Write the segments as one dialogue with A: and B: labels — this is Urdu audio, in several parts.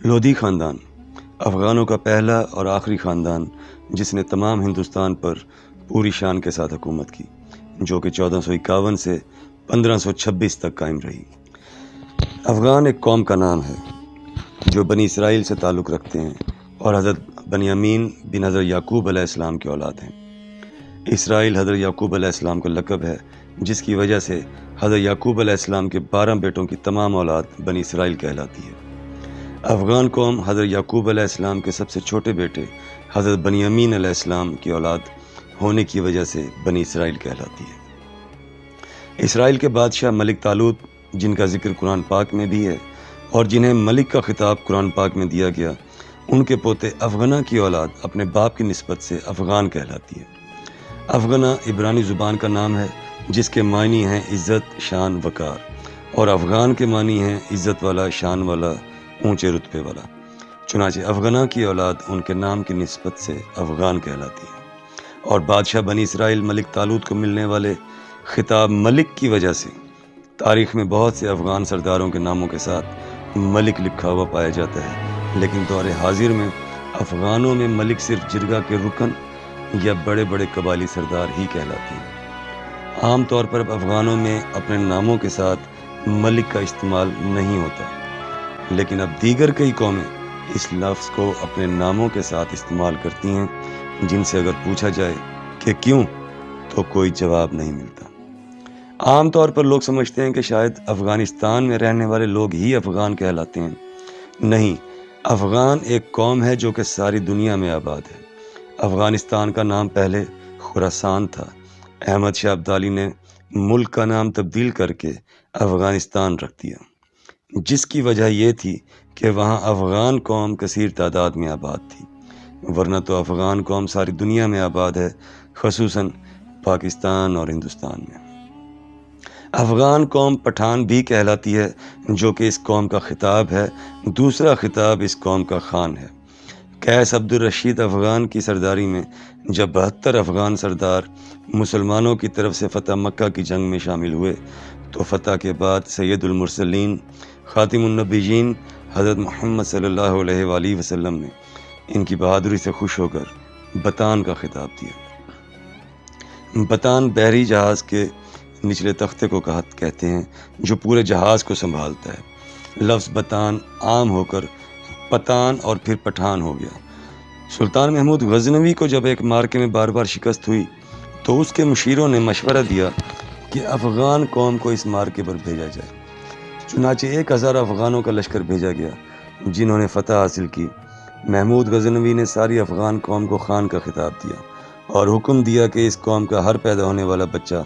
A: لودھی خاندان افغانوں کا پہلا اور آخری خاندان جس نے تمام ہندوستان پر پوری شان کے ساتھ حکومت کی، جو کہ 1451 سے 1526 تک قائم رہی۔ افغان ایک قوم کا نام ہے جو بنی اسرائیل سے تعلق رکھتے ہیں اور حضرت بنیامین بن حضرت یعقوب علیہ السلام کے اولاد ہیں۔ اسرائیل حضرت یعقوب علیہ السلام کا لقب ہے، جس کی وجہ سے حضرت یعقوب علیہ السلام کے 12 بیٹوں کی تمام اولاد بنی اسرائیل کہلاتی ہے۔ افغان قوم حضرت یعقوب علیہ السلام کے سب سے چھوٹے بیٹے حضرت بنیامین علیہ السلام کی اولاد ہونے کی وجہ سے بنی اسرائیل کہلاتی ہے۔ اسرائیل کے بادشاہ ملک طالوت، جن کا ذکر قرآن پاک میں بھی ہے اور جنہیں ملک کا خطاب قرآن پاک میں دیا گیا، ان کے پوتے افغنا کی اولاد اپنے باپ کی نسبت سے افغان کہلاتی ہے۔ افغنا عبرانی زبان کا نام ہے جس کے معنی ہیں عزت، شان، وقار، اور افغان کے معنی ہیں عزت والا، شان والا، اونچے رتبے والا۔ چنانچہ افغنا کی اولاد ان کے نام کی نسبت سے افغان کہلاتی ہے، اور بادشاہ بنی اسرائیل ملک طالوت کو ملنے والے خطاب ملک کی وجہ سے تاریخ میں بہت سے افغان سرداروں کے ناموں کے ساتھ ملک لکھا ہوا پایا جاتا ہے، لیکن دور حاضر میں افغانوں میں ملک صرف جرگہ کے رکن یا بڑے بڑے قبائلی سردار ہی کہلاتے ہیں۔ عام طور پر افغانوں میں اپنے ناموں کے ساتھ ملک کا استعمال نہیں ہوتا، لیکن اب دیگر کئی قومیں اس لفظ کو اپنے ناموں کے ساتھ استعمال کرتی ہیں، جن سے اگر پوچھا جائے کہ کیوں، تو کوئی جواب نہیں ملتا۔ عام طور پر لوگ سمجھتے ہیں کہ شاید افغانستان میں رہنے والے لوگ ہی افغان کہلاتے ہیں۔ نہیں، افغان ایک قوم ہے جو کہ ساری دنیا میں آباد ہے۔ افغانستان کا نام پہلے خراسان تھا۔ احمد شاہ ابدالی نے ملک کا نام تبدیل کر کے افغانستان رکھ دیا، جس کی وجہ یہ تھی کہ وہاں افغان قوم کثیر تعداد میں آباد تھی، ورنہ تو افغان قوم ساری دنیا میں آباد ہے، خصوصاً پاکستان اور ہندوستان میں۔ افغان قوم پٹھان بھی کہلاتی ہے، جو کہ اس قوم کا خطاب ہے۔ دوسرا خطاب اس قوم کا خان ہے۔ قیس عبد الرشید افغان کی سرداری میں جب 72 افغان سردار مسلمانوں کی طرف سے فتح مکہ کی جنگ میں شامل ہوئے، تو فتح کے بعد سید المرسلین خاتم النبیین حضرت محمد صلی اللہ علیہ وآلہ وسلم نے ان کی بہادری سے خوش ہو کر بتان کا خطاب دیا۔ بتان بحری جہاز کے نچلے تختے کو کہتے ہیں جو پورے جہاز کو سنبھالتا ہے۔ لفظ بتان عام ہو کر پتان اور پھر پٹھان ہو گیا۔ سلطان محمود غزنوی کو جب ایک مارکے میں بار بار شکست ہوئی تو اس کے مشیروں نے مشورہ دیا کہ افغان قوم کو اس مارکے پر بھیجا جائے۔ چنانچہ 1000 افغانوں کا لشکر بھیجا گیا، جنہوں نے فتح حاصل کی۔ محمود غزنوی نے ساری افغان قوم کو خان کا خطاب دیا اور حکم دیا کہ اس قوم کا ہر پیدا ہونے والا بچہ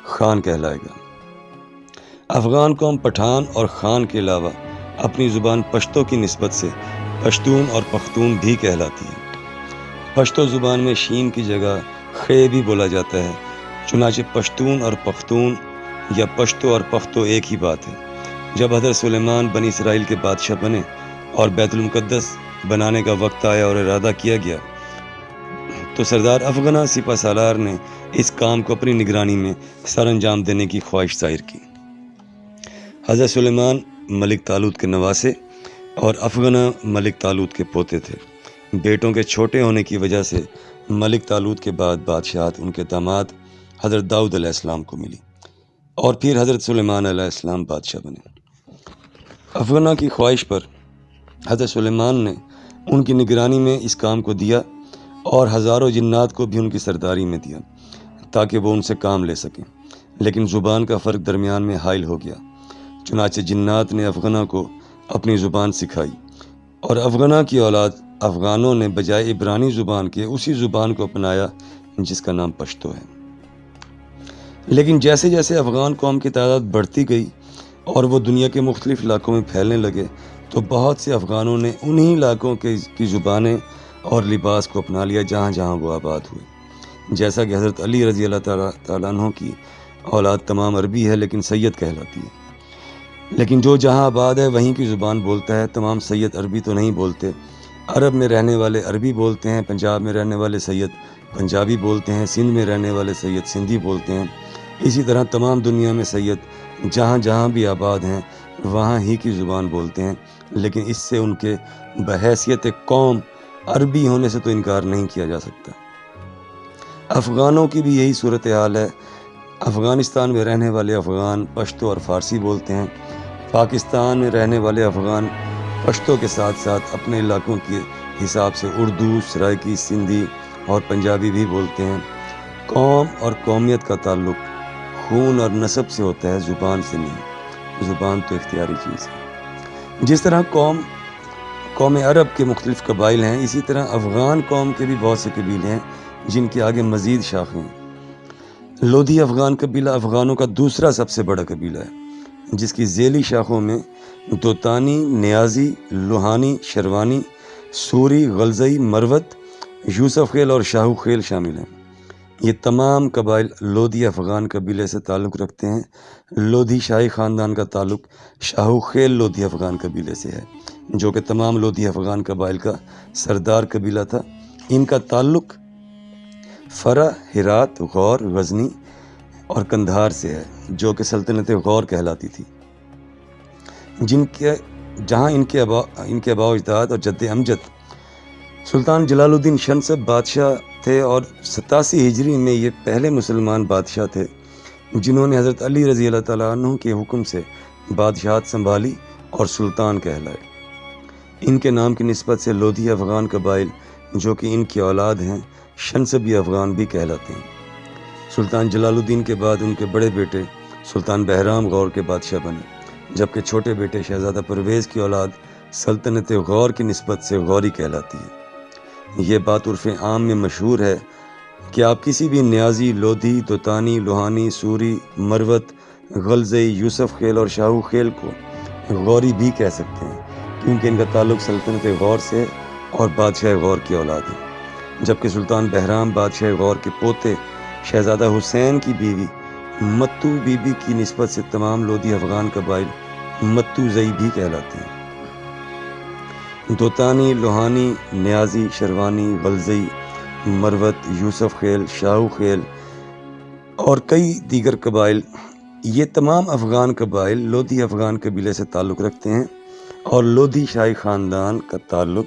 A: خان کہلائے گا۔ افغان قوم پٹھان اور خان کے علاوہ اپنی زبان پشتو کی نسبت سے پشتون اور پختون بھی کہلاتی ہے۔ پشتو زبان میں شین کی جگہ خے بھی بولا جاتا ہے، چنانچہ پشتون اور پختون یا پشتو اور پختو ایک ہی بات ہے۔ جب حضرت سلیمان بنی اسرائیل کے بادشاہ بنے اور بیت المقدس بنانے کا وقت آیا اور ارادہ کیا گیا، تو سردار افغنا سپہ سالار نے اس کام کو اپنی نگرانی میں سر انجام دینے کی خواہش ظاہر کی۔ حضرت سلیمان ملک طالوت کے نواسے اور افغنا ملک طالوت کے پوتے تھے۔ بیٹوں کے چھوٹے ہونے کی وجہ سے ملک طالوت کے بعد بادشاہت ان کے داماد حضرت داؤد علیہ السلام کو ملی، اور پھر حضرت سلیمان علیہ السلام بادشاہ بنے۔ افغنا کی خواہش پر حضرت سلیمان نے ان کی نگرانی میں اس کام کو دیا اور ہزاروں جنات کو بھی ان کی سرداری میں دیا تاکہ وہ ان سے کام لے سکیں، لیکن زبان کا فرق درمیان میں حائل ہو گیا۔ چنانچہ جنات نے افغنا کو اپنی زبان سکھائی، اور افغنا کی اولاد افغانوں نے بجائے عبرانی زبان کے اسی زبان کو اپنایا جس کا نام پشتو ہے۔ لیکن جیسے جیسے افغان قوم کی تعداد بڑھتی گئی اور وہ دنیا کے مختلف علاقوں میں پھیلنے لگے، تو بہت سے افغانوں نے انہی علاقوں کی زبانیں اور لباس کو اپنا لیا جہاں جہاں وہ آباد ہوئے۔ جیسا کہ حضرت علی رضی اللہ تعالیٰ عنہ کی اولاد تمام عربی ہے لیکن سید کہلاتی ہے، لیکن جو جہاں آباد ہے وہیں کی زبان بولتا ہے۔ تمام سید عربی تو نہیں بولتے، عرب میں رہنے والے عربی بولتے ہیں، پنجاب میں رہنے والے سید پنجابی بولتے ہیں، سندھ میں رہنے والے سید سندھی بولتے ہیں۔ اسی طرح تمام دنیا میں سید جہاں جہاں بھی آباد ہیں وہاں ہی کی زبان بولتے ہیں، لیکن اس سے ان کے بحیثیت قوم عربی ہونے سے تو انکار نہیں کیا جا سکتا۔ افغانوں کی بھی یہی صورتحال ہے۔ افغانستان میں رہنے والے افغان پشتو اور فارسی بولتے ہیں۔ پاکستان میں رہنے والے افغان پشتو کے ساتھ ساتھ اپنے علاقوں کے حساب سے اردو، سرائکی، سندھی اور پنجابی بھی بولتے ہیں۔ قوم اور قومیت کا تعلق خون اور نسب سے ہوتا ہے، زبان سے نہیں۔ زبان تو اختیاری چیز ہے۔ جس طرح قوم عرب کے مختلف قبائل ہیں، اسی طرح افغان قوم کے بھی بہت سے قبیلے ہیں جن کے آگے مزید شاخیں ہیں۔ لودھی افغان قبیلہ افغانوں کا دوسرا سب سے بڑا قبیلہ ہے، جس کی ذیلی شاخوں میں دوتانی، نیازی، لوہانی، شروانی، سوری، غلزئی، مروت، یوسف خیل اور شاہو خیل شامل ہیں۔ یہ تمام قبائل لودھی افغان قبیلے سے تعلق رکھتے ہیں۔ لودھی شاہی خاندان کا تعلق شاہو خیل لودھی افغان قبیلے سے ہے، جو کہ تمام لودھی افغان قبائل کا سردار قبیلہ تھا۔ ان کا تعلق فرا، ہرات، غور، غزنی اور قندھار سے ہے، جو کہ سلطنت غور کہلاتی تھی، جہاں ان کے آباء و اجداد اور جد امجد سلطان جلال الدین شنسب بادشاہ تھے، اور 87 ہجری میں یہ پہلے مسلمان بادشاہ تھے جنہوں نے حضرت علی رضی اللہ تعالیٰ عنہ کے حکم سے بادشاہت سنبھالی اور سلطان کہلائے۔ ان کے نام کی نسبت سے لودھی افغان قبائل جو کہ ان کی اولاد ہیں شنسبی افغان بھی کہلاتے ہیں۔ سلطان جلال الدین کے بعد ان کے بڑے بیٹے سلطان بہرام غور کے بادشاہ بنے، جبکہ چھوٹے بیٹے شہزادہ پرویز کی اولاد سلطنت غور کی نسبت سے غوری کہلاتی ہے۔ یہ بات عرف عام میں مشہور ہے کہ آپ کسی بھی نیازی، لودھی، دوتانی، لوہانی، سوری، مروت، غلزئی، یوسف خیل اور شاہو خیل کو غوری بھی کہہ سکتے ہیں، کیونکہ ان کا تعلق سلطنت غور سے اور بادشاہ غور کی اولاد ہے، جبکہ سلطان بہرام بادشاہ غور کے پوتے شہزادہ حسین کی بیوی متو بی بی کی نسبت سے تمام لودھی افغان قبائل متو زئی بھی کہلاتے ہیں۔ دوتانی، لوہانی، نیازی، شروانی، غلزئی، مروت، یوسف خیل، شاہو خیل اور کئی دیگر قبائل، یہ تمام افغان قبائل لودھی افغان قبیلے سے تعلق رکھتے ہیں، اور لودھی شاہی خاندان کا تعلق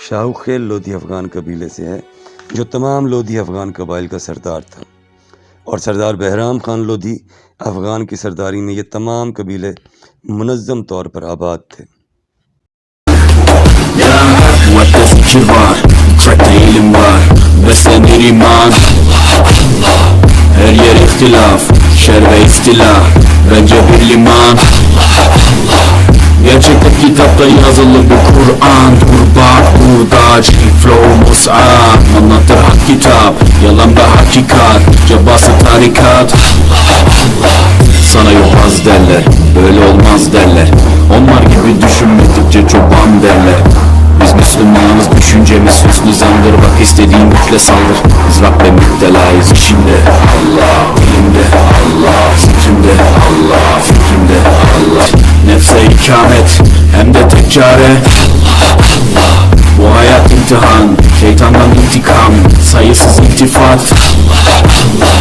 A: شاہو خیل لودھی افغان قبیلے سے ہے، جو تمام لودھی افغان قبائل کا سردار تھا، اور سردار بہرام خان لودھی افغان کی سرداری میں یہ تمام قبیلے منظم طور پر آباد تھے۔
B: Her yer ihtilaf, şer ve istilah, bence bir liman. Gerçekler kitapta yazılı bir Kur'an. Kurban, hurdaç, flow, mus'ab. Anlatır hak kitap, yalan ve hakikat. Cabası tarikat. Sana yobaz derler, böyle olmaz derler. Onlar gibi düşünmedikçe çoban derler. Biz Müslümanız, düşüncemiz hüsnü zandır. Bak istediğin güçle saldır. Biz Rabbe müptelayız işimde Allah, elimde Allah, zikrimde Allah, fikrimde Allah. Nefse ikamet, hem de tek çare Allah. Bu hayat imtihan, şeytandan intikam, sayısız iltifat Allah.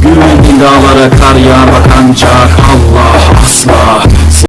B: Güvendiğin dağlara kar yağar bak ancak Allah asla.